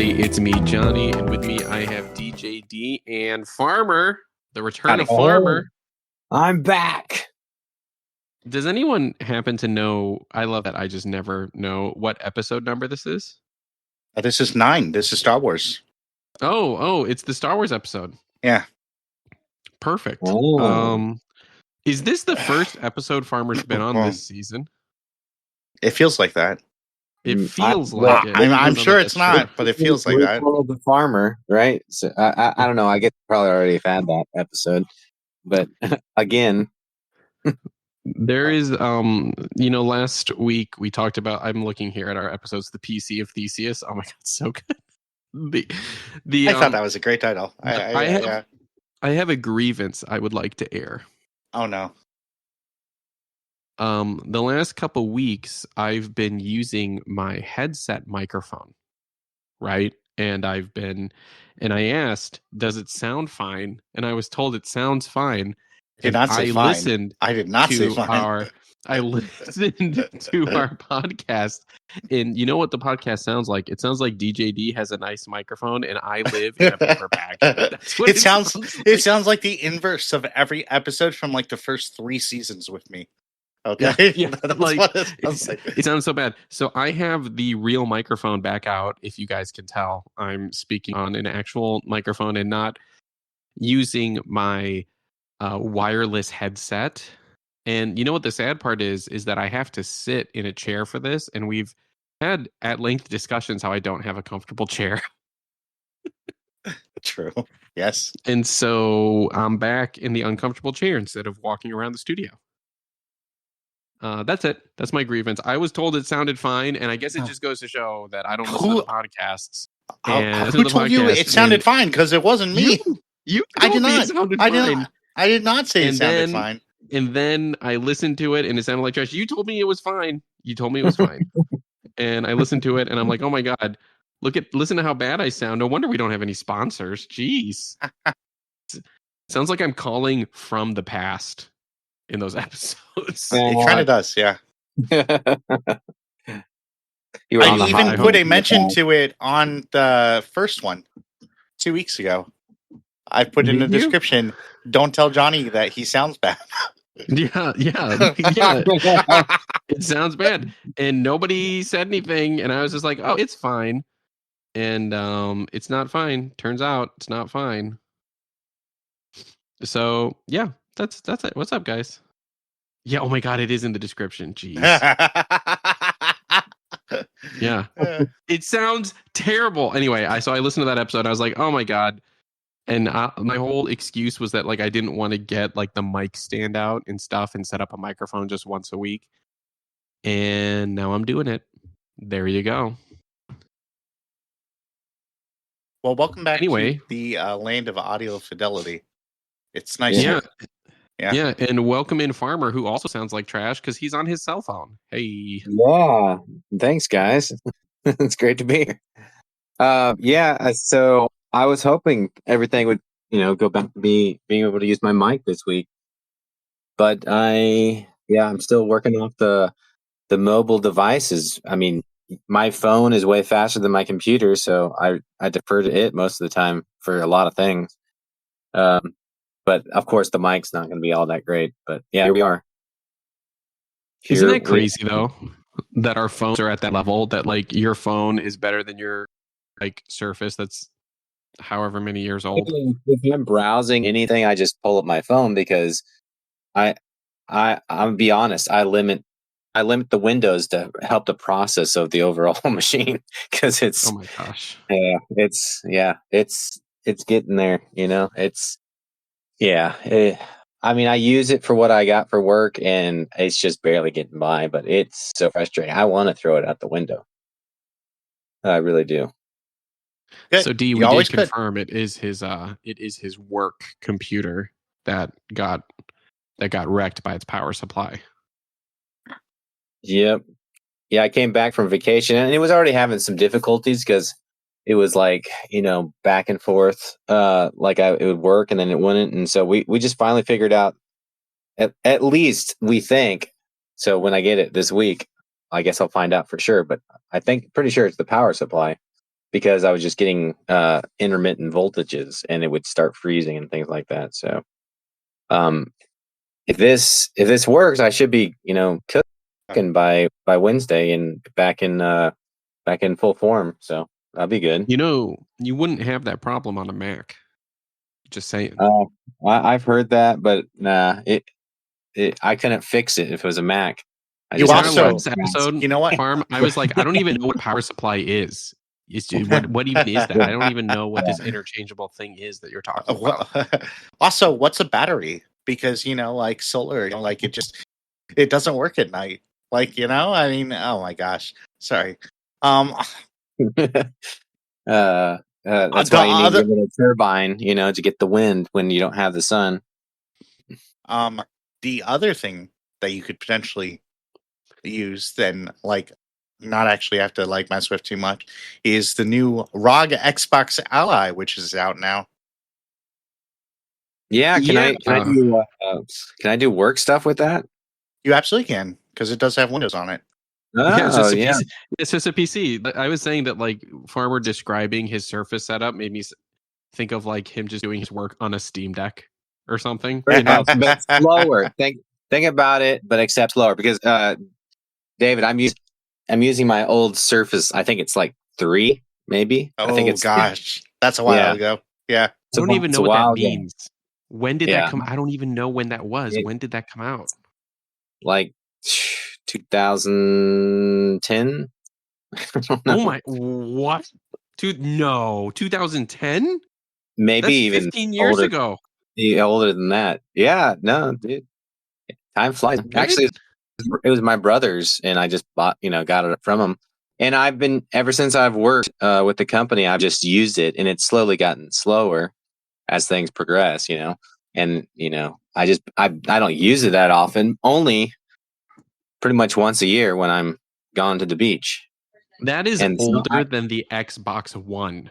everybody. It's me, Johnny, and with me I have DJD and Farmer, the return of Farmer. I'm back. Does anyone happen to know, I love that I just never know what episode number this is? This is 9. This is Star Wars. Oh, it's the Star Wars episode. Yeah. Perfect. Oh. Is this the first episode Farmer's been on this season? It feels like that. It feels like it. I'm sure it's not, but it feels like that. The Farmer, right? So I don't know. I guess probably already had that episode, but again, there is last week we talked about. I'm looking here at our episodes, the PC of Theseus. Oh my god, so good. I thought that was a great title. I have a grievance I would like to air. Oh no. The last couple weeks, I've been using my headset microphone, right? And I asked, "Does it sound fine?" And I was told it sounds fine. Did not say fine. I did not say fine. I listened to our podcast, and you know what the podcast sounds like? It sounds like DJD has a nice microphone, and I live in a paper bag. It sounds like the inverse of every episode from like the first 3 seasons with me. Okay, yeah, it sounds so bad. So I have the real microphone back out. If you guys can tell, I'm speaking on an actual microphone and not using my wireless headset. And you know what the sad part is that I have to sit in a chair for this, and we've had at length discussions how I don't have a comfortable chair. True. Yes. And so I'm back in the uncomfortable chair instead of walking around the studio. That's it. That's my grievance. I was told it sounded fine, and I guess it just goes to show that I don't listen to the podcasts. Who told you it sounded fine? Because it wasn't me. I did not. I did not say it sounded fine. And then I listened to it, and it sounded like trash. You told me it was fine. And I listened to it, and I'm like, oh my god, listen to how bad I sound. No wonder we don't have any sponsors. Jeez. Sounds like I'm calling from the past in those episodes. It kind of does, yeah. I even put a mention to it on the first one 2 weeks ago. I put in the description, don't tell Johnny that he sounds bad. Yeah. It sounds bad. And nobody said anything, and I was just like, oh, it's fine. And it's not fine. Turns out it's not fine. So yeah, that's it. What's up, guys? Yeah, oh my god, it is in the description. Jeez. Yeah. It sounds terrible. Anyway, I listened to that episode. I was like, oh my god. And my whole excuse was that like I didn't want to get like the mic stand out and stuff and set up a microphone just once a week. And now I'm doing it. There you go. Well, welcome back to the land of audio fidelity. It's nice. Yeah, and welcome in Farmer, who also sounds like trash because he's on his cell phone. Hey. Yeah, thanks, guys. It's great to be here. So I was hoping everything would, go back to being able to use my mic this week, but I'm still working off the mobile devices. I mean, my phone is way faster than my computer, so I defer to it most of the time for a lot of things. But of course, the mic's not going to be all that great. But yeah, here we are. Isn't that crazy though? That our phones are at that level. That like your phone is better than your like Surface. That's however many years old. If I'm browsing anything, I just pull up my phone because I'm be honest. I limit the windows to help the process of the overall machine because it's. Oh my gosh. It's getting there. I use it for what I got for work, and it's just barely getting by. But it's so frustrating. I want to throw it out the window. I really do. Good. So D, we did confirm it is his work computer that got wrecked by its power supply. Yep. Yeah, I came back from vacation, and it was already having some difficulties because it was like, back and forth, it would work and then it wouldn't. And so we just finally figured out, at least we think. So when I get it this week, I guess I'll find out for sure. But pretty sure it's the power supply because I was just getting intermittent voltages, and it would start freezing and things like that. So, if this works, I should be cooking by Wednesday and back in full form. So that'll be good. You wouldn't have that problem on a Mac. Just saying. I've heard that, but nah, I couldn't fix it if it was a Mac. You also, this episode, you know what, Farm? I was like, I don't even know what power supply is. What even is that? I don't even know what this interchangeable thing is that you're talking about. Also, what's a battery? Because like solar, like it doesn't work at night. Like I mean, oh my gosh, sorry. That's why you need a little turbine, to get the wind when you don't have the sun. The other thing that you could potentially use, then not actually have to mess with too much, is the new ROG Xbox Ally, which is out now. Yeah, can I do work stuff with that? You absolutely can, because it does have Windows on it. Yeah, it's just a PC. I was saying that Farmer describing his Surface setup made me think of him just doing his work on a Steam Deck or something. But slower. Think about it, but except slower, because David, I'm using my old Surface. I think it's 3, maybe. Oh, I think it's gosh, that's a while ago. Yeah, I don't even know what that means. When did that come? I don't even know when that was. When did that come out? 2010. Oh my! What? 2010? Maybe that's even 15 years ago. Older than that. Yeah, no, dude. Time flies. Actually, it was my brother's, and I just got it from him. And I've been, ever since I've worked with the company, I've just used it, and it's slowly gotten slower as things progress, And I don't use it that often. Only pretty much once a year when I'm gone to the beach. That is older than the Xbox One.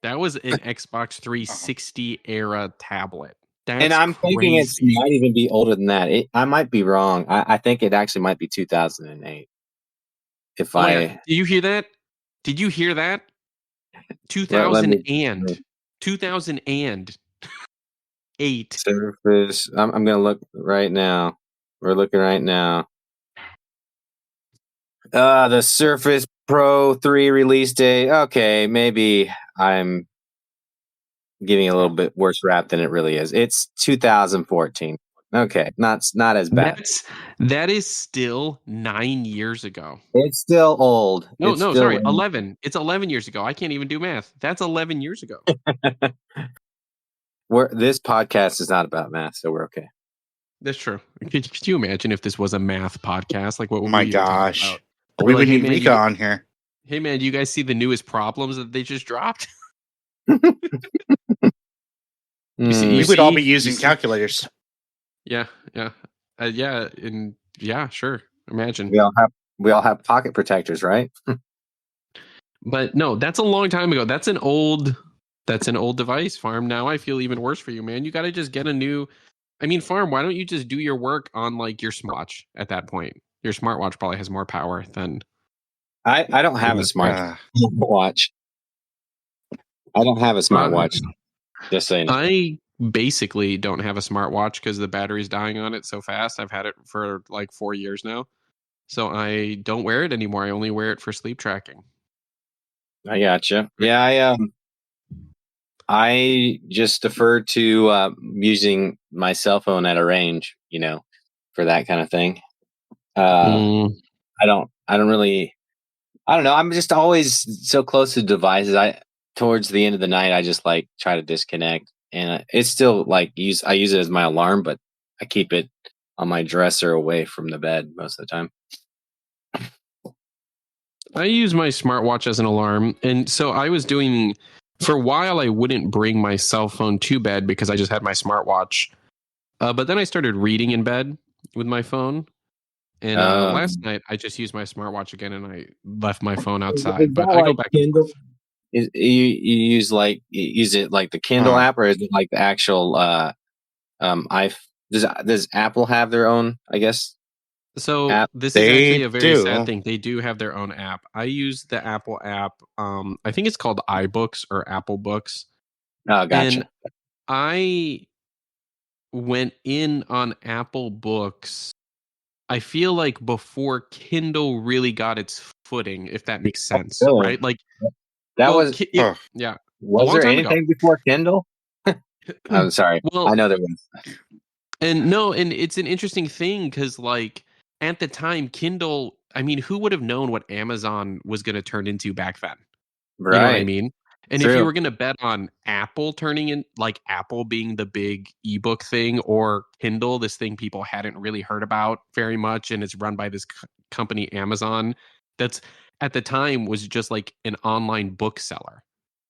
That was an Xbox 360 era tablet. And I'm thinking it might even be older than that. I might be wrong. I think it actually might be 2008. Did you hear that? 2008. Surface. I'm going to look right now. We're looking right now. The Surface Pro 3 release date. Okay, maybe I'm giving a little bit worse rap than it really is. It's 2014. Okay, not as bad. That is still 9 years ago. It's still old. Sorry, 11. It's 11 years ago. I can't even do math. That's 11 years ago. This podcast is not about math, so we're okay. That's true. Could you imagine if this was a math podcast? What would my gosh. We would need Rika on here. Hey man, do you guys see the newest problems that they just dropped? We would all be using calculators. Yeah, and sure. Imagine we all have pocket protectors, right? But no, that's a long time ago. That's an old device, Farm. Now I feel even worse for you, man. You got to just get a new. I mean, Farm, why don't you just do your work on your smartwatch at that point? Your smartwatch probably has more power than. I don't have a smartwatch. I don't have a smartwatch. Just saying. I basically don't have a smartwatch because the battery's dying on it so fast. I've had it for 4 years now. So I don't wear it anymore. I only wear it for sleep tracking. I gotcha. Yeah, I just defer to using my cell phone at a range, for that kind of thing. I don't know. I'm just always so close to devices. Towards the end of the night, I just try to disconnect, and it's still I use it as my alarm, but I keep it on my dresser away from the bed most of the time. I use my smartwatch as an alarm, and so I was doing. For a while, I wouldn't bring my cell phone to bed because I just had my smartwatch. But then I started reading in bed with my phone. And last night, I just used my smartwatch again, and I left my phone outside. But I go back and forth. You use it like the Kindle app, or is it the actual? Does Apple have their own? I guess So app. this is They actually a very do. sad thing. They do have their own app. I use the Apple app. I think it's called iBooks or Apple Books. Oh, And gotcha. I went in on Apple Books. I feel like before Kindle really got its footing, if that makes sense, Really? right? Like, That well, was. Ugh. yeah, a Was long there time ago. anything before Kindle? I'm sorry. I Well, know there was. and no, and it's an interesting thing because, like, at the time, Kindle, I mean, who would have known what Amazon was going to turn into back then? You know what I Right. mean? And if you True. were going to bet on Apple turning in, like Apple being the big ebook thing, or Kindle, this thing people hadn't really heard about very much, and it's run by this company, Amazon, that's at the time was just like an online bookseller,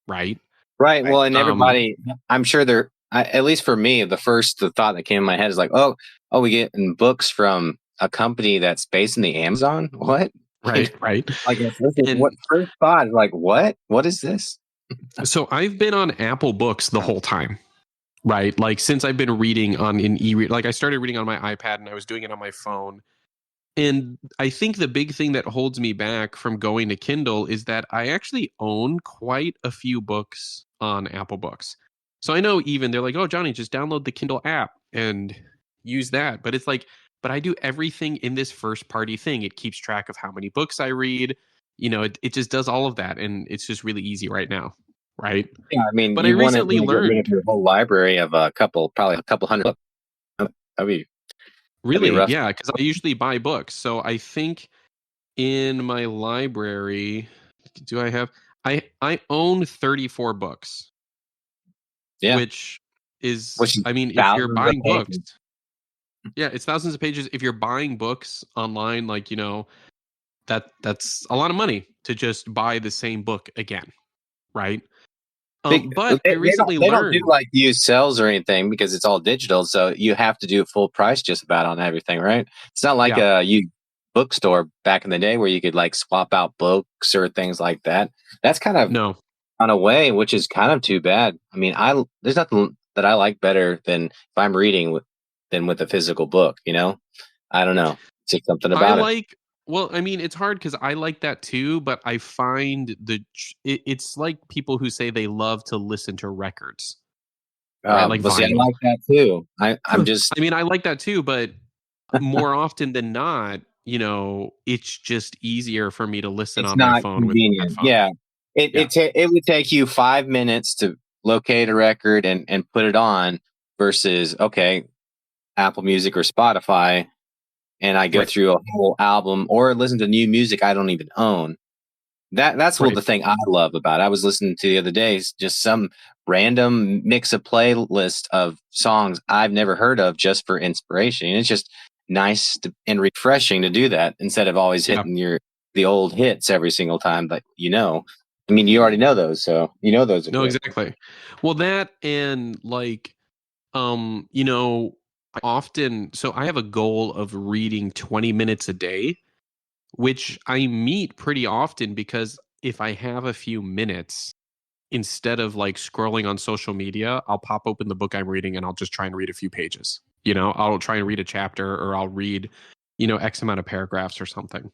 right? Right. Right. Well, and everybody, I'm sure at least for me, the thought that came in my head is like, we get in books from a company that's based in the Amazon. What? Right, right. Like, what And first thought? Like, what is this? so I've been on Apple Books the whole time, right? Like since I've been reading on an e-read, like I started reading on my iPad and I was doing it on my phone. And I think the big thing that holds me back from going to Kindle is that I actually own quite a few books on Apple Books. So I know even they're like, "Oh, Johnny, just download the Kindle app and use that." But it's like, but I do everything in this first party thing. It keeps track of how many books I read. It just does all of that. And it's just really easy right now. Right. Yeah, I mean, But I you want recently to get rid of learned, your whole library of probably a couple hundred books. That'd be that'd be really, rough. yeah, because I usually buy books. So I think in my library, do I have I own 34 books, Yeah, which is, which is I mean, if you're thousands of buying books, pages. yeah, it's thousands of pages. If you're buying books online, like, that's a lot of money to just buy the same book again, right? But I recently They don't do learned, like use sales or anything because it's all digital. So you have to do full price just about on everything, right? It's not like yeah, a bookstore back in the day where you could like swap out books or things like that. That's kind of no, on a way, which is kind of too bad. I mean, there's nothing that I like better than if I'm reading than with a physical book. I don't know. It's just something I about it. like, well, I mean, it's hard because I like that too, but I find it's like people who say they love to listen to records, right? Like But see, I vinyl. like that too. I'm just I mean, I like that too, but more often than not, it's just easier for me to listen it's on my not phone with a convenient. headphone. Yeah. Yeah, It would take you 5 minutes to locate a record and put it on versus, okay, Apple Music or Spotify, and I go right, through a whole album or listen to new music I don't even own. That's what right. the thing I love about it. I was listening to the other day, just some random mix of playlist of songs I've never heard of just for inspiration. And it's just nice and refreshing to do that instead of always Yeah, hitting the old hits every single time that I mean, you already know those, so those are no, good. exactly. Well, that and like, I often, so I have a goal of reading 20 minutes a day, which I meet pretty often because if I have a few minutes, instead of like scrolling on social media, I'll pop open the book I'm reading and I'll just try and read a few pages. I'll try and read a chapter or I'll read, X amount of paragraphs or something.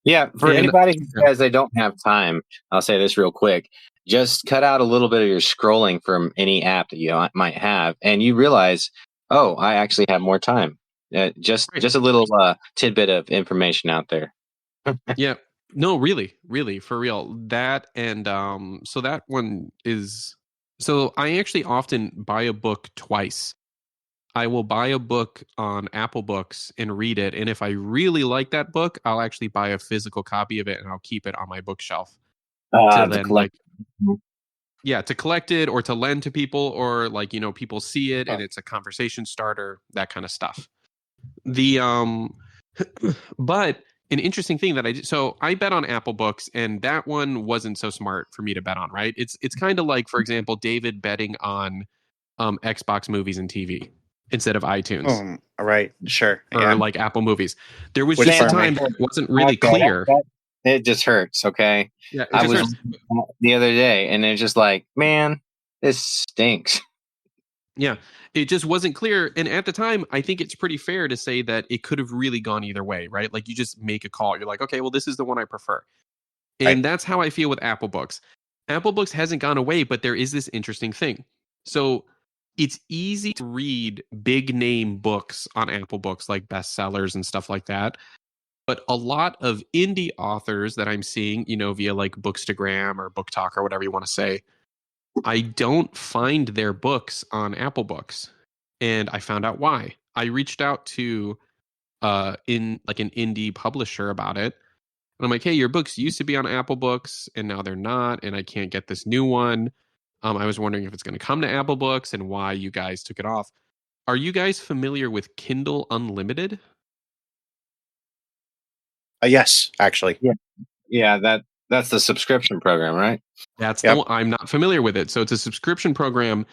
Yeah, for And anybody who yeah, says they don't have time, I'll say this real quick. Just cut out a little bit of your scrolling from any app that you might have, and you realize, oh, I actually have more time. right. Just a little tidbit of information out there. Yeah. No, really, really, for real. That and so that one is, so I actually often buy a book twice. I will buy a book on Apple Books and read it. And if I really like that book, I'll actually buy a physical copy of it and I'll keep it on my bookshelf to The then collect. like, yeah, to collect it or to lend to people or like, people see it and it's a conversation starter, that kind of stuff. The but an interesting thing that I did, so I bet on Apple Books and that one wasn't so smart for me to bet on, right? It's kind of like, for example, David betting on Xbox movies and TV instead of iTunes Right. Sure. or Yeah. like Apple movies. There was Which just a for me, time that wasn't really Okay, clear. it just hurts. Okay, Yeah, it I just was hurts. the other day, and it's just like, man, this stinks. Yeah, it just wasn't clear. And at the time, I think it's pretty fair to say that it could have really gone either way, right? Like you just make a call. You're like, okay, well, this is the one I prefer. Right. And that's how I feel with Apple Books. Apple Books hasn't gone away, but there is this interesting thing. So it's easy to read big name books on Apple Books, like bestsellers and stuff like that. But a lot of indie authors that I'm seeing, via like Bookstagram or Book Talk or whatever you want to say, I don't find their books on Apple Books. And I found out why. I reached out to in like an indie publisher about it. And I'm like, hey, your books used to be on Apple Books and now they're not, and I can't get this new one. I was wondering if it's going to come to Apple Books and why you guys took it off. Are you guys familiar with Kindle Unlimited? Yes, actually. Yeah, that's the subscription program, right? That's Yep. the one. I'm not familiar with it. So it's a subscription program,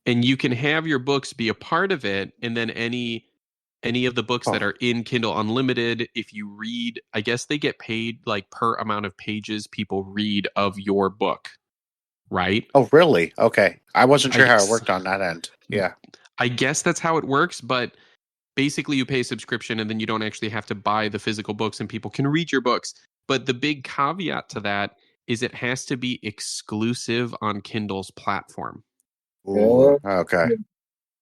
and you can have your books be a part of it, and then any of the books that are in Kindle Unlimited, if you read, I guess they get paid like per amount of pages people read of your book, right? Oh, really? Okay. I wasn't I sure how it guess- worked on that end. Yeah. I guess that's how it works, but basically you pay a subscription and then you don't actually have to buy the physical books and people can read your books. But the big caveat to that is it has to be exclusive on Kindle's platform. Ooh, okay.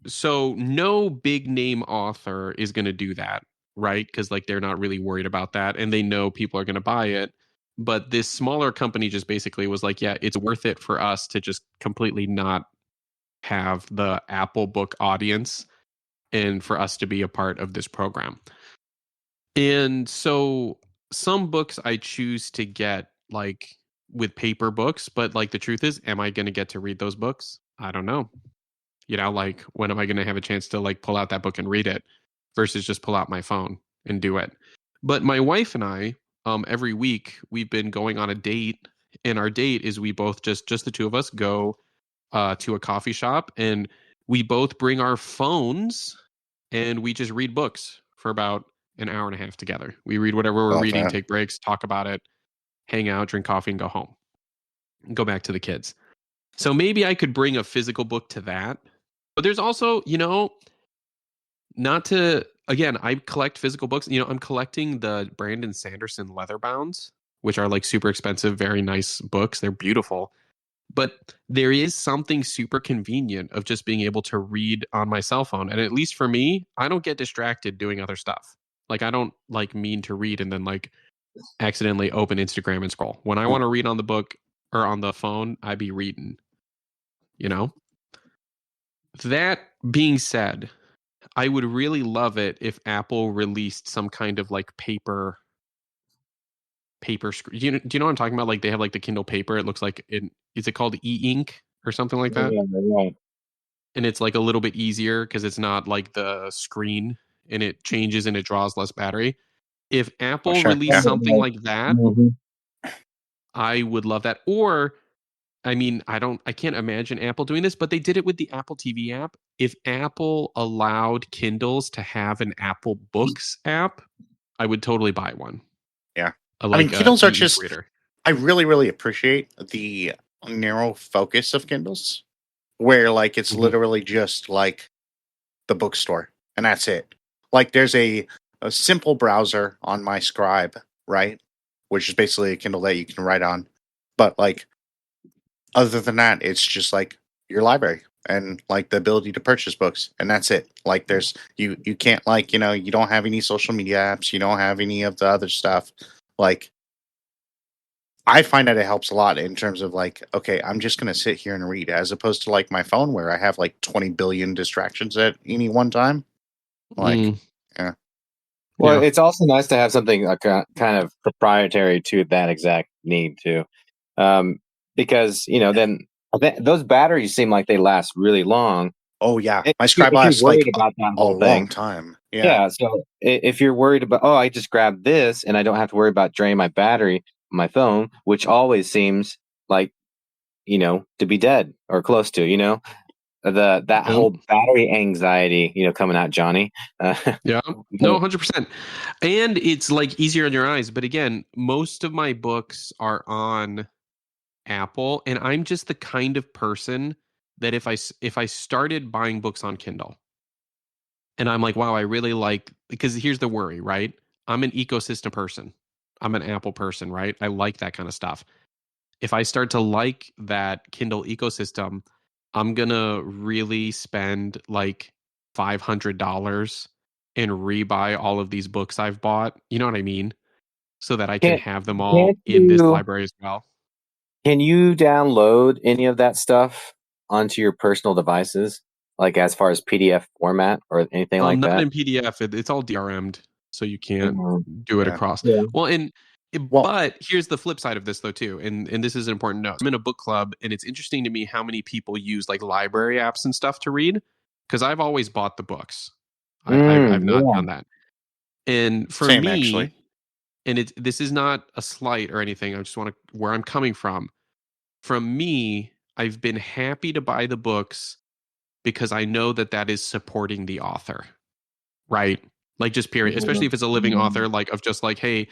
So no big name author is going to do that, right? Because like they're not really worried about that and they know people are going to buy it. But this smaller company just basically was like, yeah, it's worth it for us to just completely not have the Apple Book audience and for us to be a part of this program. And so some books I choose to get like with paper books, but like the truth is, am I going to get to read those books? I don't know. Like when am I going to have a chance to like pull out that book and read it versus just pull out my phone and do it? But my wife and I, every week we've been going on a date, and our date is we both just the two of us go to a coffee shop, and we both bring our phones and we just read books for about an hour and a half together. We read whatever we're Love reading, that. take breaks, talk about it, hang out, drink coffee, and go home. And go back to the kids. So maybe I could bring a physical book to that. But there's also, not to, again, I collect physical books. I'm collecting the Brandon Sanderson leather bounds, which are like super expensive, very nice books. They're beautiful. But there is something super convenient of just being able to read on my cell phone. And at least for me, I don't get distracted doing other stuff. Like I don't like mean to read and then like accidentally open Instagram and scroll. When I want to read on the book or on the phone, I be reading, you know? That being said, I would really love it if Apple released some kind of like paper screen. Do you know what I'm talking about? Like they have like the Kindle paper. It looks like is it called e-ink or something like that? Yeah, right. And it's like a little bit easier because it's not like the screen and it changes and it draws less battery. If Oh, Apple sure. released Yeah. something like that, Mhm. I would love that. Or I mean, I can't imagine Apple doing this, but they did it with the Apple TV app. If Apple allowed Kindles to have an Apple Books app, I would totally buy one. Yeah. Like Kindles are e-ink just, reader. I really, really appreciate the narrow focus of Kindles where like it's Mhm. literally just like the bookstore and that's it. Like there's a simple browser on my Scribe, right? Which is basically a Kindle that you can write on. But like other than that, it's just like your library and like the ability to purchase books and that's it. Like there's you can't like, you don't have any social media apps, you don't have any of the other stuff. Like I find that it helps a lot in terms of like, okay, I'm just going to sit here and read as opposed to like my phone where I have like 20 billion distractions at any one time. Like, Mm. yeah. Well, Yeah. it's also nice to have something kind of proprietary to that exact need too, because then those batteries seem like they last really long. Oh, yeah. If, My you- Scribe if you're lasts worried like about that a whole long thing, time. Yeah. yeah. So if you're worried about, oh, I just grabbed this and I don't have to worry about draining my battery on my phone, which always seems like to be dead or close to. That Yeah. whole battery anxiety, coming out, Johnny. Yeah. No, 100%. And it's like easier on your eyes. But again, most of my books are on Apple, and I'm just the kind of person that if I started buying books on Kindle and I'm like, wow, I really like, because here's the worry, right? I'm an ecosystem person. I'm an Apple person, right? I like that kind of stuff. If I start to like that Kindle ecosystem, I'm going to really spend like $500 and rebuy all of these books I've bought. You know what I mean? So that I can Can't have them all can't in this you library as well. can you download any of that stuff onto your personal devices, like as far as PDF format or anything like Not that? in PDF. It's all DRM'd, so you can't Mhm. do it Yeah. across. Yeah. Well, Well, but here's the flip side of this though too, and this is an important note. I'm in a book club, and it's interesting to me how many people use like library apps and stuff to read, because I've always bought the books. I've not Yeah. done that, and for same actually. me, and this is not a slight or anything. I just want to where I'm coming from. From me, I've been happy to buy the books because I know that that is supporting the author, right? Like just period, especially if it's a living Mhm. author, like of just like, hey,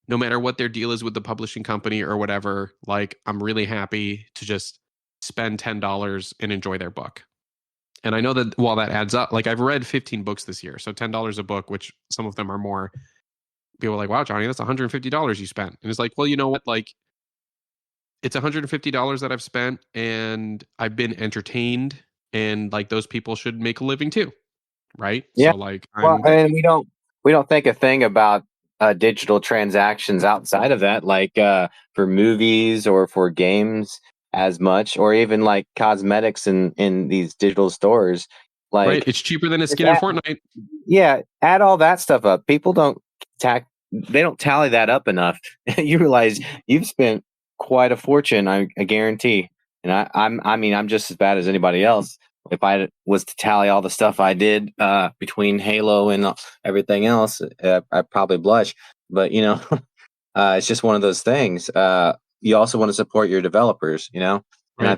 no matter what their deal is with the publishing company or whatever, like I'm really happy to just spend $10 and enjoy their book. And I know that while that adds up, like I've read 15 books this year, so $10 a book, which some of them are more. People are like, wow, Johnny, that's $150 you spent. And it's like, well, you know what? Like it's $150 that I've spent and I've been entertained, and like those people should make a living too. Right. Yeah. So like Well, I'm and we don't think a thing about digital transactions outside of that, like for movies or for games as much, or even like cosmetics in these digital stores. right. Like, It's cheaper than a just skin in Fortnite. yeah, add all that stuff up. People they don't tally that up enough. You realize you've spent quite a fortune, I guarantee. And I mean, I'm just as bad as anybody else. If I was to tally all the stuff I did between Halo and everything else, I'd probably blush. But it's just one of those things. You also want to support your developers, and Right.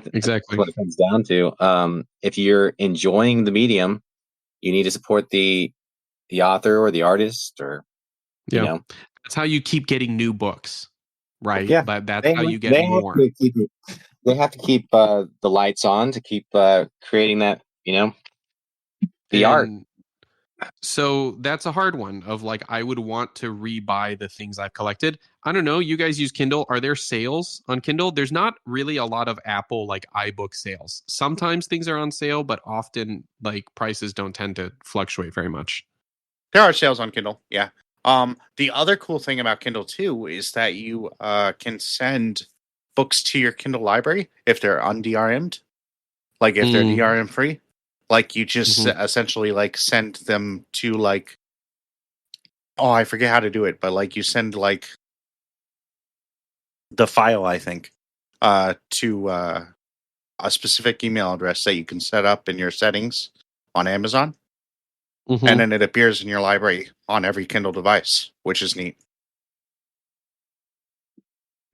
that's Exactly. what it comes down to. If you're enjoying the medium, you need to support the author or the artist, or you Yeah. know That's how you keep getting new books. Right. yeah, But that's they how you get they have more. to keep they have to keep the lights on to keep creating that the art. And so that's a hard one of like, I would want to rebuy the things I've collected. I don't know. You guys use Kindle. Are there sales on Kindle? There's not really a lot of Apple like iBook sales. Sometimes things are on sale, but often like prices don't tend to fluctuate very much. There are sales on Kindle. Yeah. The other cool thing about Kindle too is that you can send books to your Kindle library if they're un-DRM'd, like if they're Mm, DRM free. Like you just mhm. essentially like send them to like, oh, I forget how to do it, but like you send like the file, I think, to a specific email address that you can set up in your settings on Amazon, and Mhm. then it appears in your library on every Kindle device, which is neat.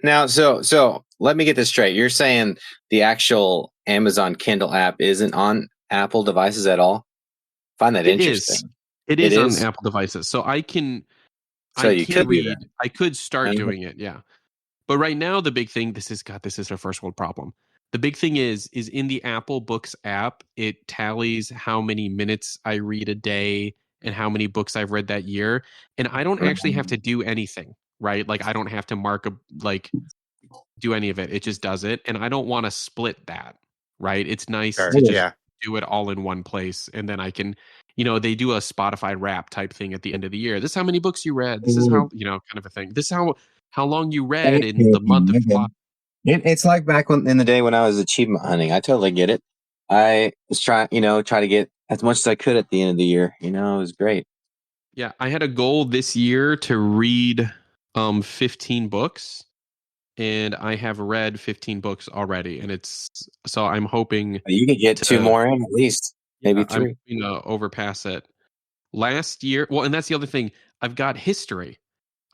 Now, so let me get this straight. You're saying the actual Amazon Kindle app isn't on Apple devices at all? Find that It is. interesting. It It is on is. Apple devices. So So I you can could do read. I could start that. doing it. Yeah. But right now, the big thing, this is a first world problem. The big thing is in the Apple Books app, it tallies how many minutes I read a day and how many books I've read that year. And I don't actually have to do anything, right? Like I don't have to do any of it. It just does it. And I don't want to split that, right? It's nice Sure. to just Yeah. do it all in one place. And then I can, they do a Spotify wrap type thing at the end of the year. This is how many books you read. This is how, kind of a thing. This is how long you read in the month of July. It's like back in the day when I was achievement hunting. I totally get it. I was try to get as much as I could at the end of the year. It was great. Yeah, I had a goal this year to read 15 books, and I have read 15 books already, and it's so I'm hoping You could get two to more in at least, maybe yeah, I'm three. hoping to overpass it. Last year, well, and that's the other thing. I've got history.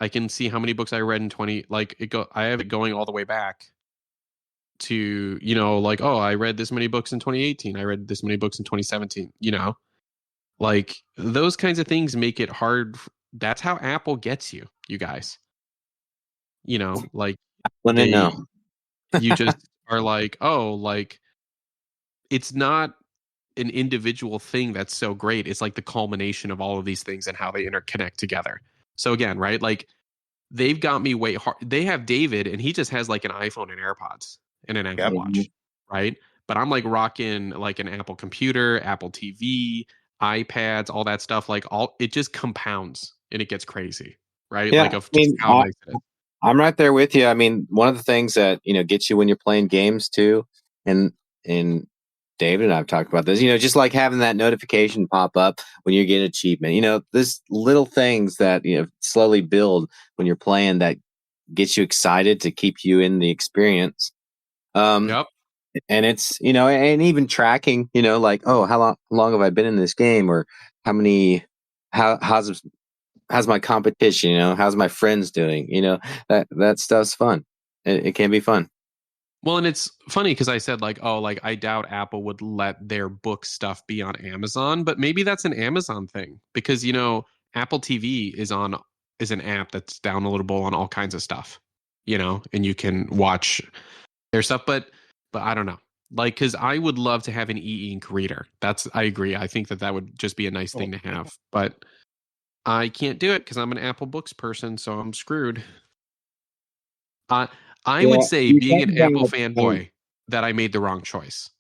I can see how many books I read in 20 like I have it going all the way back to, like, oh, I read this many books in 2018. I read this many books in 2017, Like those kinds of things make it hard. That's how Apple gets you guys. Like Wouldn't know. you just are like, oh, like it's not an individual thing that's so great. It's like the culmination of all of these things and how they interconnect together. So again, right? Like they've got me way hard. They have David and he just has like an iPhone and AirPods and an Apple Yep. Watch, right? But I'm like rocking like an Apple computer, Apple TV, iPads, all that stuff. Like all it just compounds and it gets crazy, right? Yeah, Like I of just mean, how nice it is. I'm right there with you. I mean, one of the things that gets you when you're playing games too, and David and I've talked about this. Just like having that notification pop up when you get an achievement. This little things that slowly build when you're playing that gets you excited to keep you in the experience. Yep. And it's and even tracking. Like, oh, how long have I been in this game, or how many how's my competition, how's my friends doing, that stuff's fun. It can be fun. Well, and it's funny because I said like, oh, like I doubt Apple would let their book stuff be on Amazon, but maybe that's an Amazon thing because Apple TV is an app that's downloadable on all kinds of stuff, and you can watch their stuff. But I don't know, like because I would love to have an e-ink reader. I agree. I think that would just be a nice thing to have, but I can't do it because I'm an Apple Books person, so I'm screwed. I would say, You being talk an Apple about fanboy, that I made the wrong choice.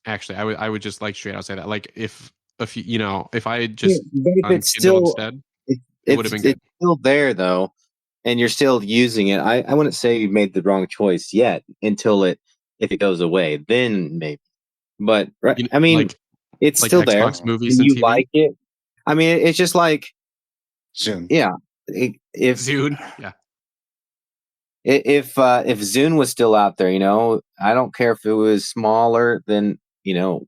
Actually, I would just like straight out say that. Like if if I had just but if done it's Kindle still instead, if it would have been good. it's still there though, and you're still using it, I wouldn't say you made the wrong choice yet until if it goes away, then maybe. But right, I mean, Like it's still there, Xbox movies and and you TV. like it. I mean, it's just like, Soon. yeah, if Dude, yeah. if Zune was still out there, I don't care if it was smaller than all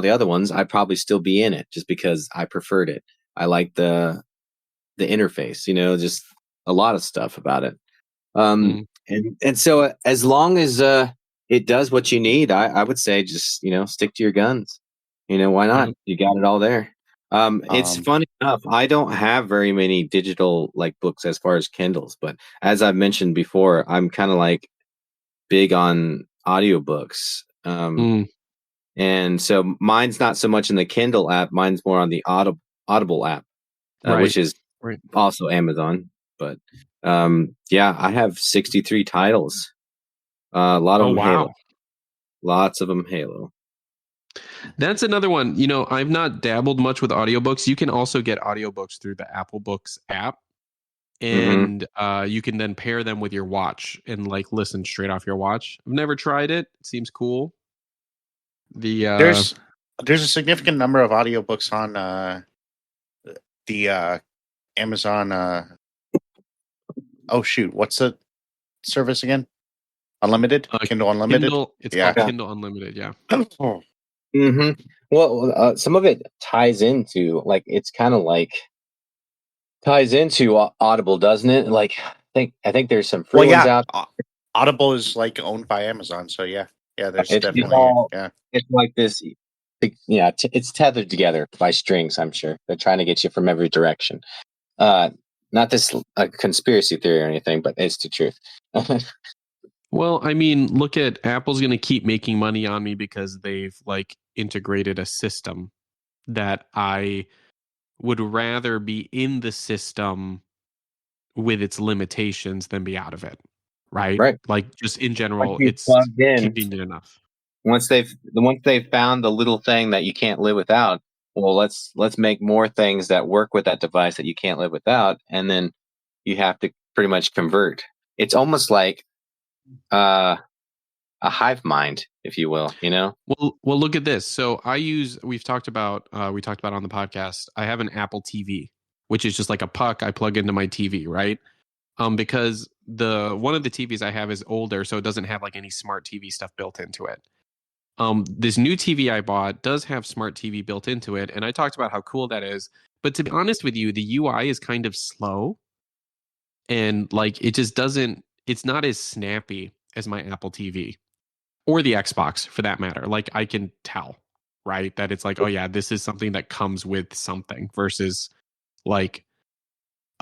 the other ones, I'd probably still be in it just because I preferred it. I like the interface, just a lot of stuff about it. Mm. And so as long as it does what you need, I would say just stick to your guns. Why not? Yep. You got it all there. It's funny enough, I don't have very many digital like books as far as Kindles, but as I've mentioned before, I'm kind of like big on audiobooks. Mm. And so mine's not so much in the Kindle app, mine's more on the Audible app, which Right. is Right. also Amazon. But yeah, I have 63 titles. A lot of Oh them wow. Halo. Lots of them Halo. That's another one. I've not dabbled much with audiobooks. You can also get audiobooks through the Apple Books app. And you can then pair them with your watch and like listen straight off your watch. I've never tried it. It seems cool. There's a significant number of audiobooks on the Amazon. Oh shoot, what's the service again? Unlimited, Kindle Unlimited. Kindle. It's Yeah. called Kindle Unlimited. Yeah. Well, some of it ties into like it's kind of like ties into Audible, doesn't it? Like I think there's some free ones out. Audible is like owned by Amazon, so yeah, there's It's definitely it's like this. Yeah, it's tethered together by strings. I'm sure they're trying to get you from every direction. Not this conspiracy theory or anything, but it's the truth. Well, I mean, look at Apple's going to keep making money on me because they've like integrated a system that I would rather be in the system with its limitations than be out of it. Right? Right. Like just in Once general, you it's plugged in, convenient enough. once they've found the little thing that you can't live without, well, let's make more things that work with that device that you can't live without, and then you have to pretty much convert. It's almost like a hive mind, if you will. Well, look at this. So we talked about on the podcast. I have an Apple TV, which is just like a puck I plug into my TV, right? Because one of the TVs I have is older, so it doesn't have like any smart TV stuff built into it. This new TV I bought does have smart TV built into it, and I talked about how cool that is. But to be honest with you, the UI is kind of slow, and like it just doesn't. It's not as snappy as my Apple TV or the Xbox for that matter. Like I can tell, right, that it's like, oh yeah, this is something that comes with something versus like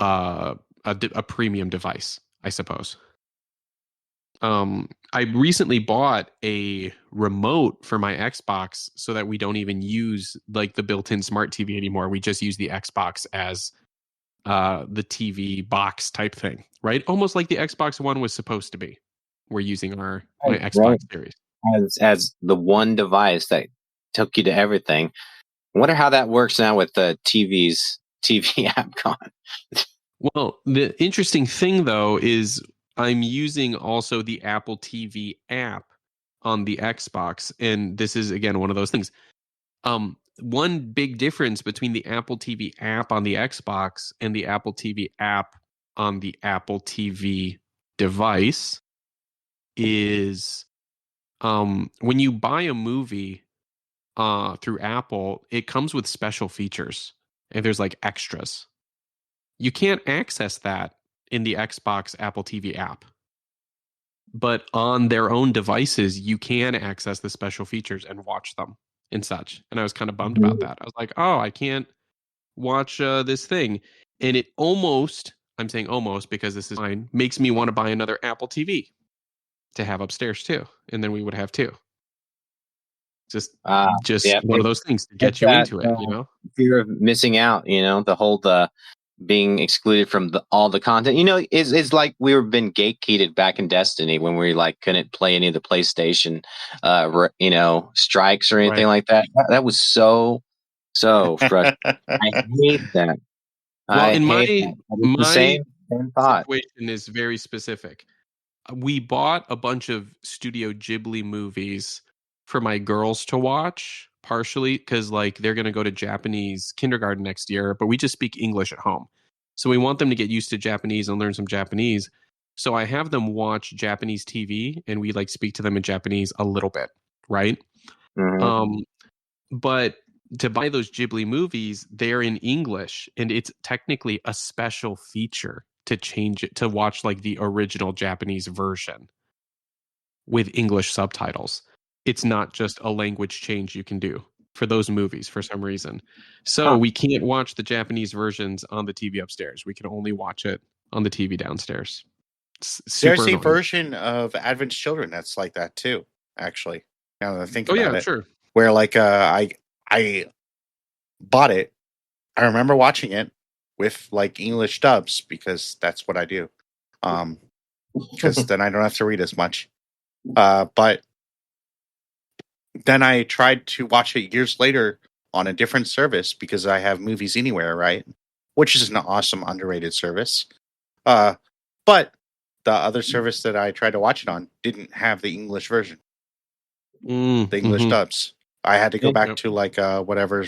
a premium device, I suppose. I recently bought a remote for my Xbox so that we don't even use like the built-in smart TV anymore. We just use the Xbox as the TV box type thing, right? Almost like the Xbox One was supposed to be. We're using my Xbox Series as the one device that took you to everything. I wonder how that works now with the TV app gone. Well, the interesting thing though is I'm using also the Apple TV app on the Xbox, and this is again one of those things. One big difference between the Apple TV app on the Xbox and the Apple TV app on the Apple TV device is when you buy a movie through Apple, it comes with special features and there's like extras. You can't access that in the Xbox Apple TV app. But on their own devices, you can access the special features and watch them and such. And I was kind of bummed about that. I was like, oh, I can't watch this thing. And it almost, I'm saying almost because this is mine, makes me want to buy another Apple TV to have upstairs too. And then we would have two. Just Yeah, one of those things to get you into it, you know? Fear of missing out, the whole being excluded from all the content. It's like we were been gatekeeped back in Destiny when we like couldn't play any of the PlayStation, strikes or anything like that. That was so frustrating. I hate that. Well, my same thought. situation is very specific. We bought a bunch of Studio Ghibli movies for my girls to watch, partially because like they're going to go to Japanese kindergarten next year, but we just speak English at home. So we want them to get used to Japanese and learn some Japanese. So I have them watch Japanese TV and we like speak to them in Japanese a little bit, right? Mm-hmm. But to buy those Ghibli movies, they're in English and it's technically a special feature to change it to watch like the original Japanese version with English subtitles. It's not just a language change you can do for those movies for some reason. So we can't watch the Japanese versions on the TV upstairs. We can only watch it on the TV downstairs. There's a version of Advent Children that's like that too, actually. Now that I think about it. Sure. Where like I bought it. I remember watching it with like English dubs because that's what I do. Because then I don't have to read as much. But then I tried to watch it years later on a different service because I have Movies Anywhere, right? Which is an awesome, underrated service. But the other service that I tried to watch it on didn't have the English version. The English dubs. I had to go back to like whatever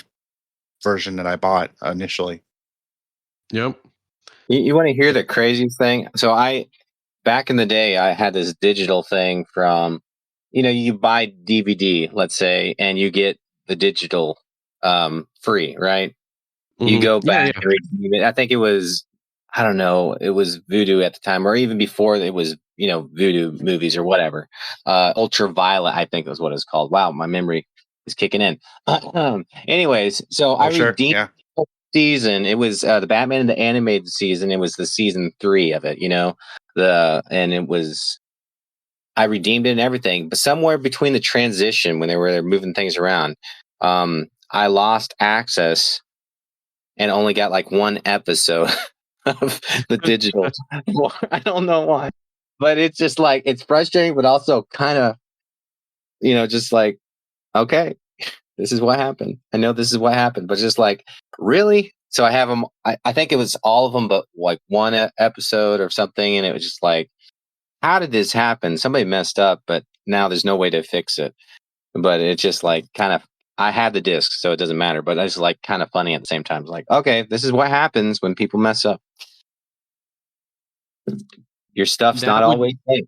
version that I bought initially. Yep. You want to hear the craziest thing? So back in the day, I had this digital thing from, you buy DVD, let's say, and you get the digital free, right? You go back and redeem it. I think it was, I don't know, it was Voodoo at the time, or even before it was, Voodoo movies or whatever. Ultraviolet, I think was what it's called. Wow, my memory is kicking in. Anyways, so I redeemed the season. It was the Batman and the animated season. It was the season 3 of it, and it was. I redeemed it and everything, but somewhere between the transition when they were moving things around, I lost access and only got like one episode of the digital. I don't know why, but it's just like it's frustrating, but also kind of, just like, okay, this is what happened. I know this is what happened, but just like, really? So I have them. I think it was all of them, but like one episode or something, and it was just like, how did this happen? Somebody messed up, but now there's no way to fix it. But it's just like kind of, I had the disc, so it doesn't matter. But it's like kind of funny at the same time. It's like, okay, this is what happens when people mess up. Your stuff's not always safe.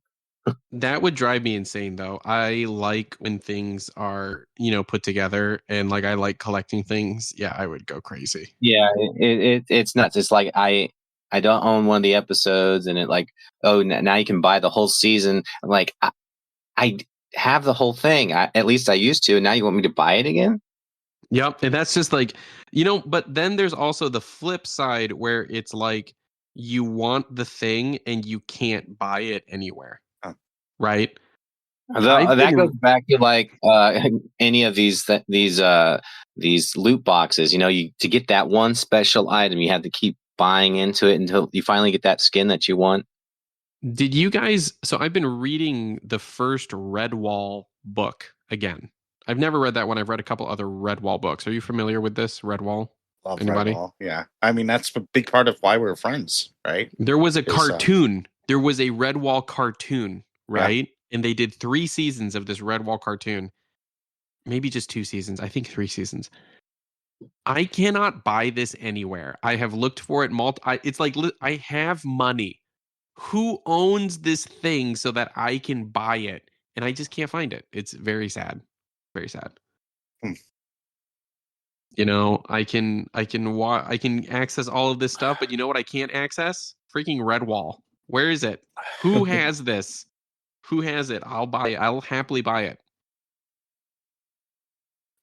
That would drive me insane, though. I like when things are, put together, and like I like collecting things. Yeah, I would go crazy. Yeah, it's nuts. It's like I don't own one of the episodes, and it like, oh, now you can buy the whole season. I'm like, I have the whole thing. At least I used to. And now you want me to buy it again? Yep, and that's just like, but then there's also the flip side where it's like you want the thing and you can't buy it anywhere. right? That goes back to like any of these loot boxes. You know, to get that one special item, you have to keep buying into it until you finally get that skin that you want. Did you guys? So I've been reading the first Redwall book again. I've never read that one. I've read a couple other Redwall books. Are you familiar with this Redwall? Love Anybody? Redwall. Yeah. I mean, that's a big part of why we're friends, right? There was a cartoon. There was a Redwall cartoon, right? Yeah. And they did 3 seasons of this Redwall cartoon. Maybe just 2 seasons. I think 3 seasons. I cannot buy this anywhere. I have looked for it. It's like I have money. Who owns this thing so that I can buy it? And I just can't find it. It's very sad. Very sad. You know, I can access all of this stuff, but you know what I can't access? Freaking Redwall. Where is it? Who has this? Who has it? I'll buy it. I'll happily buy it.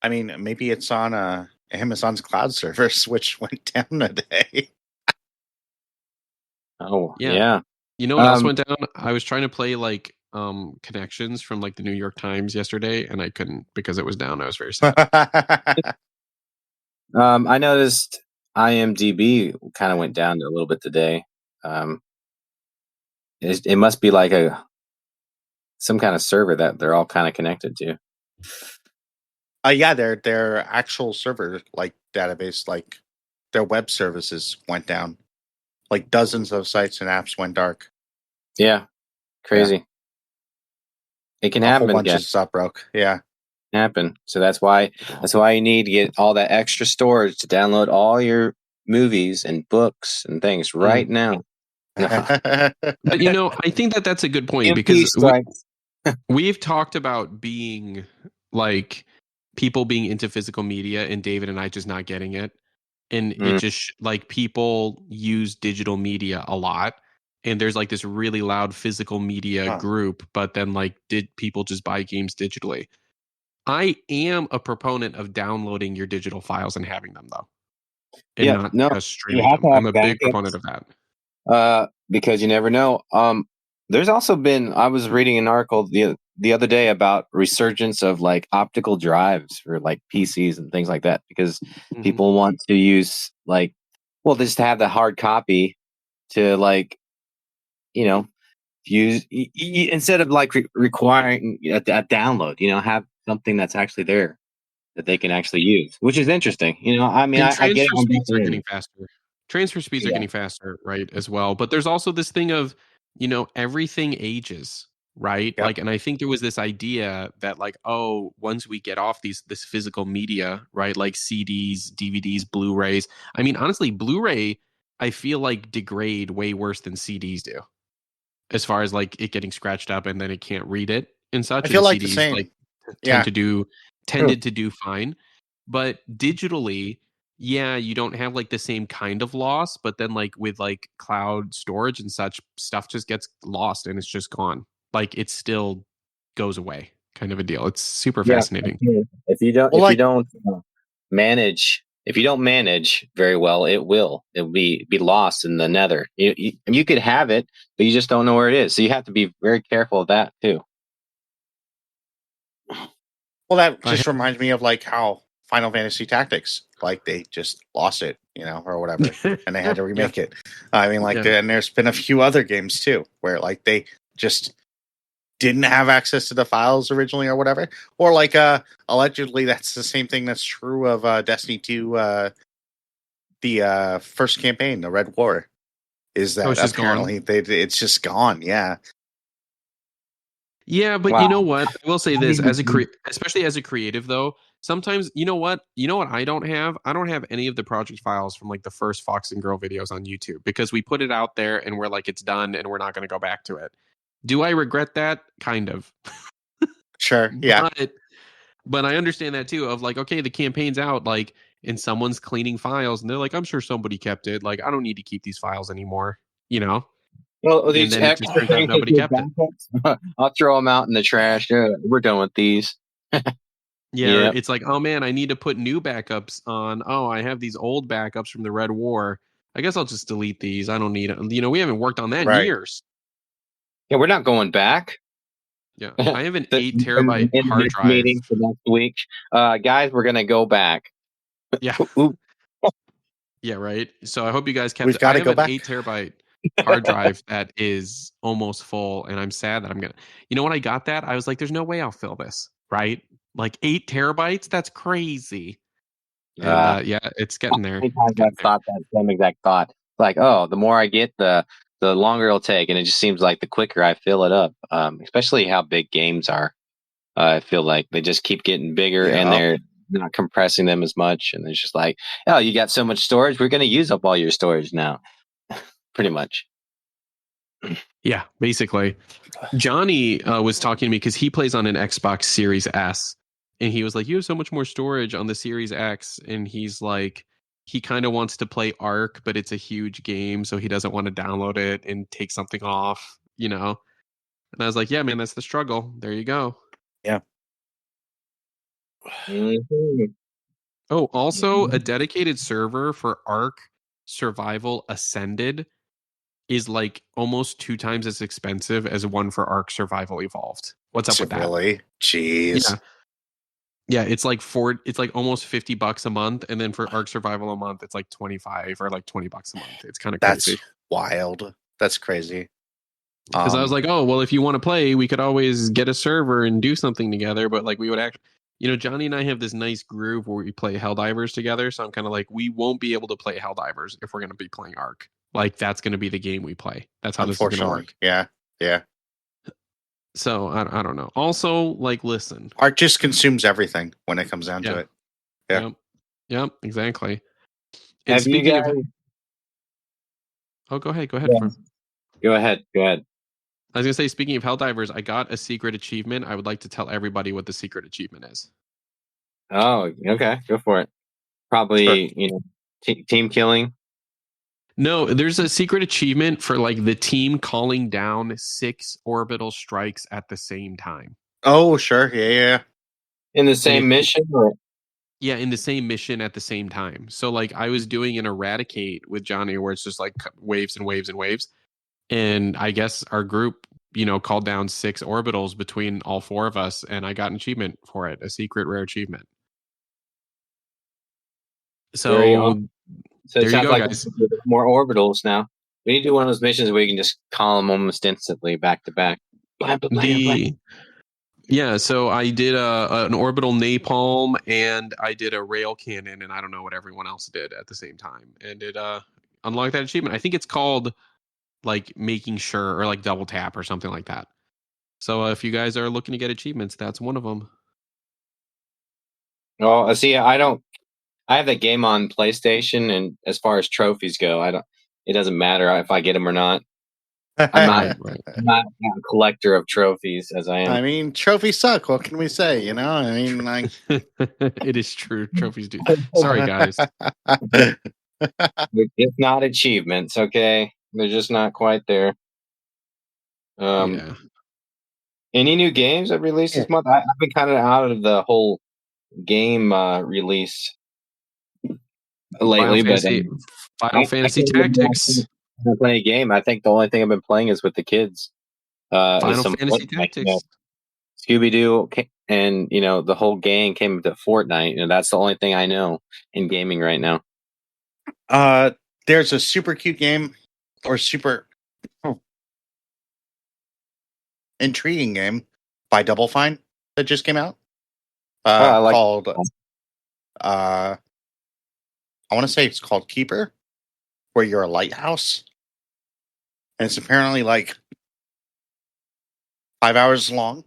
I mean, maybe it's on Amazon's cloud service, which went down today. Oh, yeah. You know what else went down? I was trying to play like Connections from like the New York Times yesterday, and I couldn't because it was down. I was very sad. I noticed IMDb kind of went down a little bit today. It must be like some kind of server that they're all kind of connected to. Yeah, their actual server, like database, like their web services went down. Like dozens of sites and apps went dark. Yeah, crazy. Yeah. It can happen. A whole bunch of stuff broke. Yeah, happen. So that's why you need to get all that extra storage to download all your movies and books and things right now. But you know, I think that's a good point because we've talked about being like people being into physical media and David and I just not getting it. And it just like people use digital media a lot. And there's like this really loud physical media group, but then like did people just buy games digitally? I am a proponent of downloading your digital files and having them though. And not just streaming them. I'm a big proponent of that. Because you never know. There's also been, I was reading an article the other day about resurgence of like optical drives for like PCs and things like that, because people want to use like, well, just to have the hard copy to like, you know, use instead of like requiring a download, you know, have something that's actually there that they can actually use, which is interesting. You know, I mean, I get transfer speeds are getting faster. Transfer speeds are getting faster, right, as well. But there's also this thing of, you know, everything ages, right? Yep. Like, and I think there was this idea that like, oh, once we get off this physical media, right, like CDs, DVDs, Blu-rays. I mean, honestly, Blu-ray, I feel like degrade way worse than CDs do, as far as like it getting scratched up and then it can't read it and such. I feel like CDs, the same. Like, tended to do fine, but digitally, yeah, you don't have like the same kind of loss, but then like with like cloud storage and such, stuff just gets lost and it's just gone. Like it still goes away, kind of a deal. It's super fascinating. If you don't manage very well, it'll be lost in the nether. You could have it, but you just don't know where it is. So you have to be very careful of that too. Well, that just reminds me of like how Final Fantasy Tactics, like they just lost it, you know, or whatever, and they had to remake it. I mean, like, and there's been a few other games too where like they just didn't have access to the files originally or whatever, or like allegedly that's the same thing that's true of Destiny 2, the first campaign, the Red War, is that apparently it's just gone. Yeah. Yeah, but you know what? I will say this especially as a creative though. Sometimes you know what I don't have? I don't have any of the project files from like the first Fox and Girl videos on YouTube because we put it out there and we're like it's done and we're not going to go back to it. Do I regret that? Kind of. Sure. Yeah. But I understand that too of like, okay, the campaign's out, like, and someone's cleaning files and they're like, I'm sure somebody kept it. Like, I don't need to keep these files anymore, you know? Well, these and then it just turns out nobody kept it. I'll throw them out in the trash. We're done with these. Yeah, it's like, oh man, I need to put new backups on. Oh, I have these old backups from the Red War. I guess I'll just delete these. I don't need it. You know, we haven't worked on that in years. Yeah, we're not going back. Yeah, I have an The- 8 terabyte in hard this drive. meeting for next week. Guys, we're gonna go back. Yeah, Ooh. yeah, right. So I hope you guys kept We've it. got I to have go an back. 8 terabyte hard drive that is almost full, and I'm sad that I'm gonna. You know, when I got that, I was like, "There's no way I'll fill this." Right? Like 8 terabytes. That's crazy. And yeah, it's getting there. Many times It's getting I've thought that same exact thought. Like, oh, the more I get, the longer it'll take, and it just seems like the quicker I fill it up. Especially how big games are. I feel like they just keep getting bigger, and Yeah. they're not compressing them as much. And it's just like, oh, you got so much storage, we're going to use up all your storage now, pretty much. Yeah, basically. Johnny was talking to me because he plays on an Xbox Series S, and he was like, "You have so much more storage on the Series X," and he's like, he kind of wants to play Ark, but it's a huge game, so he doesn't want to download it and take something off, you know. And I was like, "Yeah, man, that's the struggle. There you go." Mhm. Oh, also a dedicated server for Ark Survival Ascended is like almost 2 times as expensive as one for Ark Survival Evolved. What's up Is with it that? really? Jeez. Yeah. Yeah, it's like almost $50 a month, and then for Ark Survival a month, it's like 25 or like $20 a month. It's kind of That's crazy. wild. That's crazy. Because I was like, oh, well, if you want to play, we could always get a server and do something together. But like, we would actually, you know, Johnny and I have this nice groove where we play Helldivers together. So I'm kind of like, we won't be able to play Helldivers if we're going to be playing Ark. Like, that's going to be the game we play. That's how this is going to unfortunately, work. yeah. So I don't know. Also, like, listen. Art just consumes everything when it comes down to it. Yeah. Yep, exactly. And Have you speaking guys? of, oh, go ahead. Yeah. Fern. Go ahead. I was gonna say, speaking of Helldivers, I got a secret achievement. I would like to tell everybody what the secret achievement is. Oh, okay. Go for it. Probably, Sure. you know, team killing. No, there's a secret achievement for like the team calling down 6 orbital strikes at the same time. Oh, sure. Yeah. In the same mission, or Yeah, in the same mission at the same time. So like I was doing an eradicate with Johnny where it's just like waves and waves and waves. And I guess our group, you know, called down 6 orbitals between all 4 of us, and I got an achievement for it, a secret rare achievement. very So so there it you sounds go, like guys. more orbitals now. We need to do one of those missions where you can just call them almost instantly, back to back. Yeah, so I did an orbital napalm, and I did a rail cannon, and I don't know what everyone else did at the same time, and it unlocked that achievement. I think it's called like making sure or like double tap or something like that. So if you guys are looking to get achievements, that's one of them. Oh, see, I don't. I have that game on PlayStation, and as far as trophies go, I don't. It doesn't matter if I get them or not. I'm not. Right. I'm not a collector of trophies as I am. I mean, trophies suck. What can we say? You know, I mean, like, It is true. Trophies do. Sorry, guys. They're just not achievements, okay? They're just not quite there. Yeah. Any new games that released this month? I've been kind of out of the whole game release lately, but Final Fantasy can't even Tactics. play a game. I think the only thing I've been playing is with the kids. Is Final some Fantasy Fortnite, Tactics. Scooby Doo, and the whole gang came to Fortnite. That's the only thing I know in gaming right now. there's a super cute game or super intriguing game by Double Fine that just came out. I like Called I want to say it's called Keeper, where you're a lighthouse, and it's apparently like 5 hours long.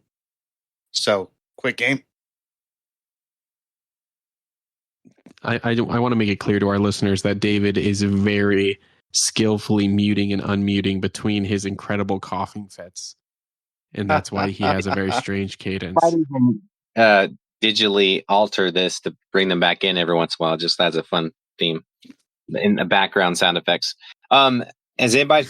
So quick game. I want to make it clear to our listeners that David is very skillfully muting and unmuting between his incredible coughing fits, and that's why he has a very strange cadence. might even digitally alter this to bring them back in every once in a while, just as a fun theme in the background sound effects. Has anybody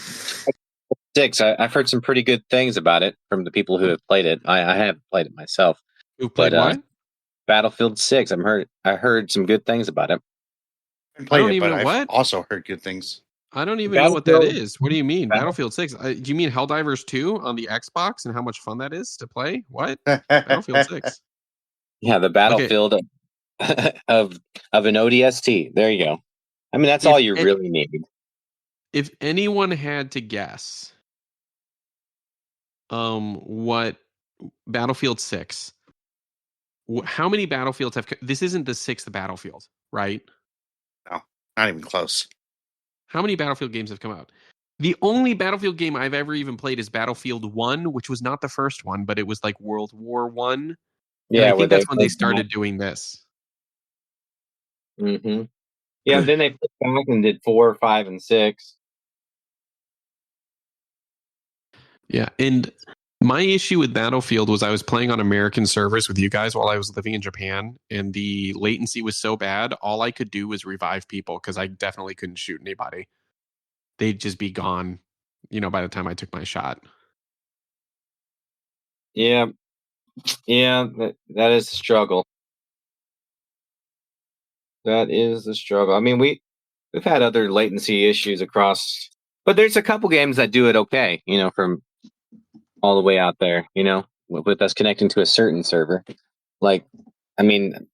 6? I've heard some pretty good things about it from the people who have played it. I have played it myself. Who played what? Battlefield 6. I heard some good things about it. I I don't even know I've what. also heard good things. I don't even know what that Battlefield. is. What do you mean? Battle- Battlefield 6? Do you mean Helldivers 2 on the Xbox and how much fun that is to play? What? Battlefield 6. Yeah, the Okay. battlefield of an ODST. There you go. I mean, that's all you really need. If anyone had to guess what Battlefield 6, how many battlefields have this isn't the sixth Battlefield, right? No, not even close. How many Battlefield games have come out? The only Battlefield game I've ever even played is Battlefield 1, which was not the first one, but it was like World War 1. Yeah, And I where think they that's when they started doing this. Mm-hmm. Yeah, then they put back and did 4, 5, and 6. Yeah, and my issue with Battlefield was I was playing on American servers with you guys while I was living in Japan, and the latency was so bad, all I could do was revive people because I definitely couldn't shoot anybody. They'd just be gone, by the time I took my shot. Yeah, that is a struggle. That is the struggle. I mean, we've had other latency issues across, but there's a couple games that do it okay. From all the way out there. With us connecting to a certain server. Like, I mean,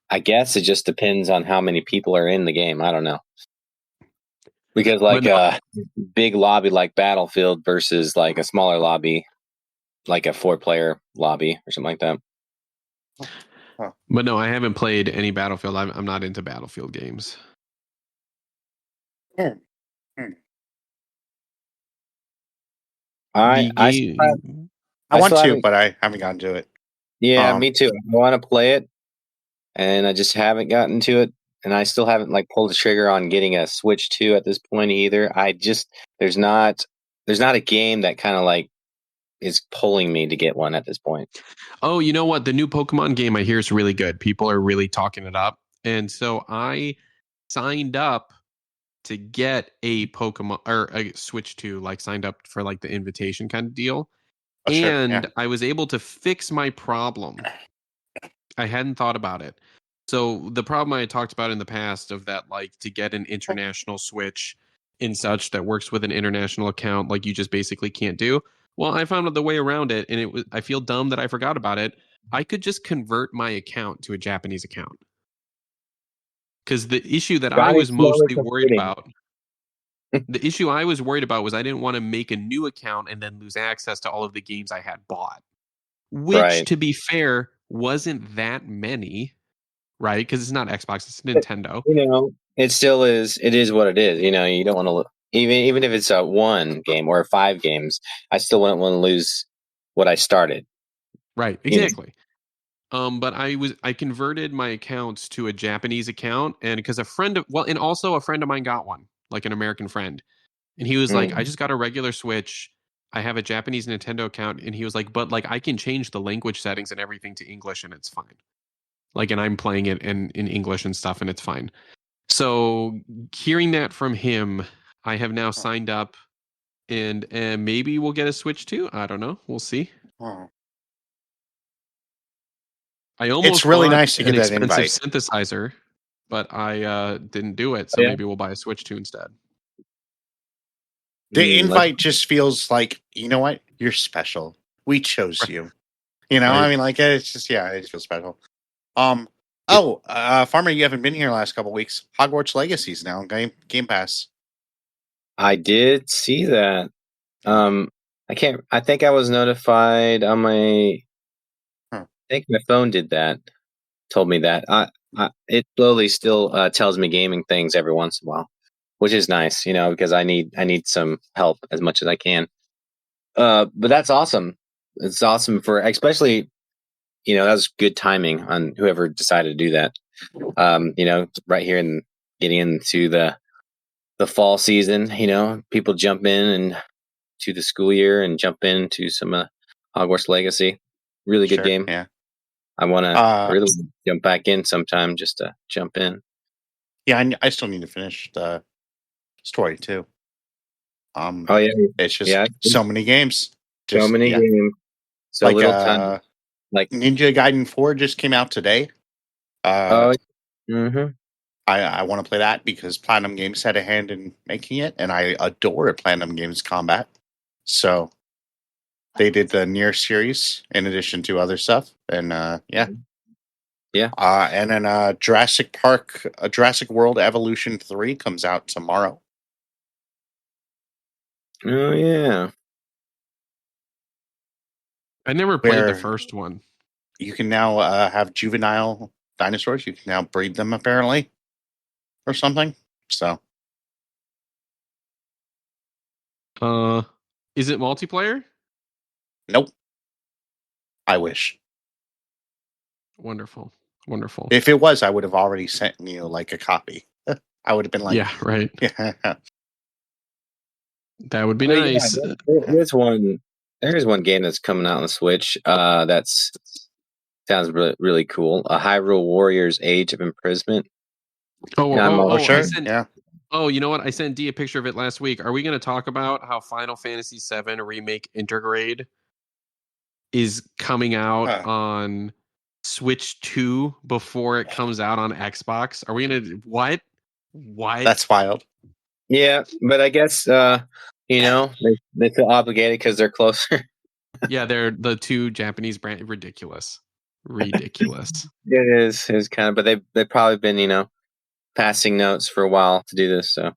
I guess it just depends on how many people are in the game. I don't know. Because like a big lobby like Battlefield versus like a smaller lobby, like a 4-player lobby or something like that. But no, I haven't played any Battlefield. I'm not into Battlefield games. I want to, but I haven't gotten to it. Yeah, me too. I want to play it, and I just haven't gotten to it, and I still haven't pulled the trigger on getting a Switch 2 at this point either. There's not a game that kind of is pulling me to get one at this point. Oh, you know what? The new Pokemon game I hear is really good. People are really talking it up, and so I signed up to get a Pokemon or a Switch 2, signed up for the invitation kind of deal. I was able to fix my problem. I hadn't thought about it. So the problem I had talked about in the past of that, to get an international Switch and such that works with an international account, you just basically can't do. Well, I found the way around it, and I feel dumb that I forgot about it. I could just convert my account to a Japanese account. Because the issue that I was mostly worried about, the issue I was worried about was I didn't want to make a new account and then lose access to all of the games I had bought. Which, to be fair, wasn't that many, right? Because it's not Xbox, it's Nintendo. It still is. It is what it is. You don't want to even if it's a 1 game or 5 games. I still wouldn't want to lose what I started. Right, exactly. But I converted my accounts to a Japanese account, and because and also a friend of mine got one, an American friend, and he was like, I just got a regular Switch. I have a Japanese Nintendo account, and he was like, but I can change the language settings and everything to English, and it's fine. And I'm playing it in English and stuff, and it's fine. So hearing that from him, I have now signed up, and maybe we'll get a Switch too. I don't know. We'll see. It's really nice to get that invite. Synthesizer, but I didn't do it, so maybe we'll buy a Switch 2 instead. The invite just feels like, you know what? You're special. We chose you. I mean, it's just, it feels special. Farmer, you haven't been here the last couple of weeks. Hogwarts Legacy's now on Game Pass. I did see that. I think I was notified on my. I think my phone did that. Told me that. It slowly still tells me gaming things every once in a while, which is nice, because I need some help as much as I can. But that's awesome. It's awesome for especially, that was good timing on whoever decided to do that. Right here and getting into the fall season, people jump in and to the school year and jump into some Hogwarts Legacy. Really good game. Yeah. I want to really jump back in sometime just to jump in. Yeah, I still need to finish the story too. It's just so many games. So many games. So little time. Ninja Gaiden 4 just came out today. I want to play that because Platinum Games had a hand in making it, and I adore Platinum Games Combat. So they did the Nier series in addition to other stuff, and yeah. And then Jurassic World Evolution 3 comes out tomorrow. Oh yeah. I never played the first one. You can now have juvenile dinosaurs. You can now breed them, apparently, or something. So, is it multiplayer? nope. I wish. Wonderful. If it was, I would have already sent you like a copy. I would have been like, yeah, right. Yeah. That would be nice. There's one game that's coming out on the Switch. Sounds really, really cool. Hyrule Warriors: Age of Imprisonment. Sure. Oh, you know what? I sent D a picture of it last week. Are we going to talk about how Final Fantasy VII Remake Intergrade is coming out on Switch 2 before it comes out on Xbox? Are we going to... What? That's wild. Yeah, but I guess, they feel obligated because they're closer. Yeah, they're the two Japanese brand. Ridiculous. It is. It's kind of, but they've probably been, passing notes for a while to do this. So,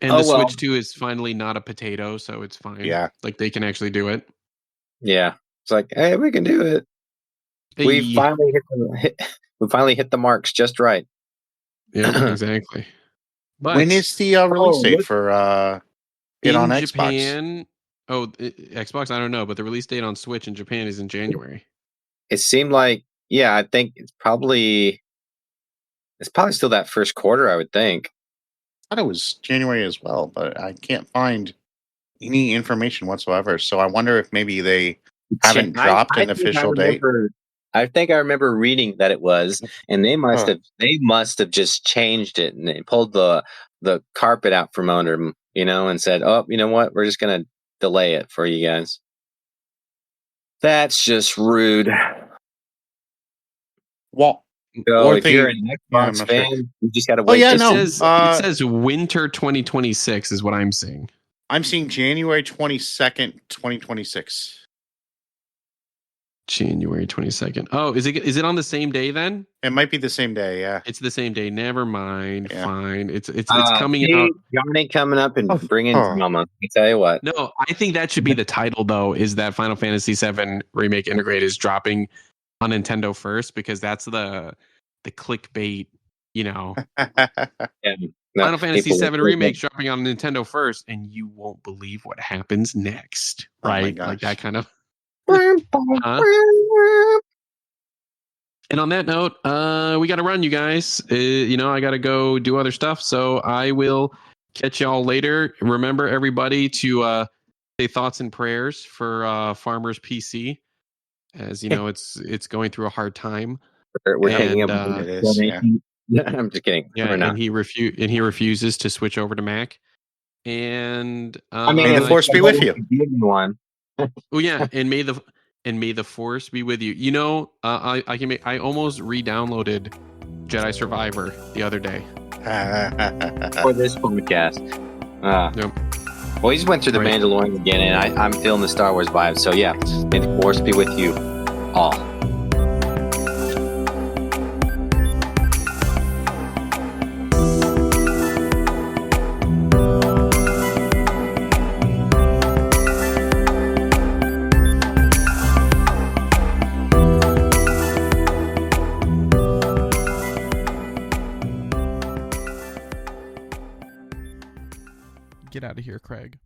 and Switch 2 is finally not a potato, so it's fine. Yeah, like they can actually do it. Yeah, it's like, hey, we can do it. Hey. We finally hit the marks just right. Yeah, exactly. But when is the release date for it on Japan? Xbox? Xbox, I don't know, but the release date on Switch in Japan is in January. It seemed like, I think it's probably still that first quarter, I would think. I thought it was January as well, but I can't find any information whatsoever. So I wonder if maybe they haven't dropped an official date. I think I remember reading that it was, and they must have just changed it, and they pulled the carpet out from under them, and said, "Oh, you know what? We're just gonna delay it for you guys." That's just rude. Well, so if you're an Xbox fan, you just gotta wait. It says winter 2026 is what I'm seeing. I'm seeing January 22nd, 2026. January 22nd. Oh, is it on the same day then? It might be the same day, yeah. It's the same day. Never mind. Yeah. Fine. It's coming out. Y'all ain't coming up and bringing drama. I tell you what. No, I think that should be the title though. Is that Final Fantasy VII Remake Integrate is dropping on Nintendo first, because that's the clickbait. Final Fantasy VII Remake dropping on Nintendo first, and you won't believe what happens next. Right? Like that kind of. And on that note, we got to run, you guys. I got to go do other stuff, so I will catch y'all later. Remember, everybody, to say thoughts and prayers for Farmers PC, as you know, it's going through a hard time. We're taking up. I'm just kidding. Yeah, and he refuses to switch over to Mac. And may the force be with you. One. Oh yeah, and may the force be with you. I almost re-downloaded Jedi Survivor the other day for this podcast. Yep. Well, he just went through the Mandalorian again, and I'm feeling the Star Wars vibe. So yeah, may the force be with you all. Get out of here, Craig.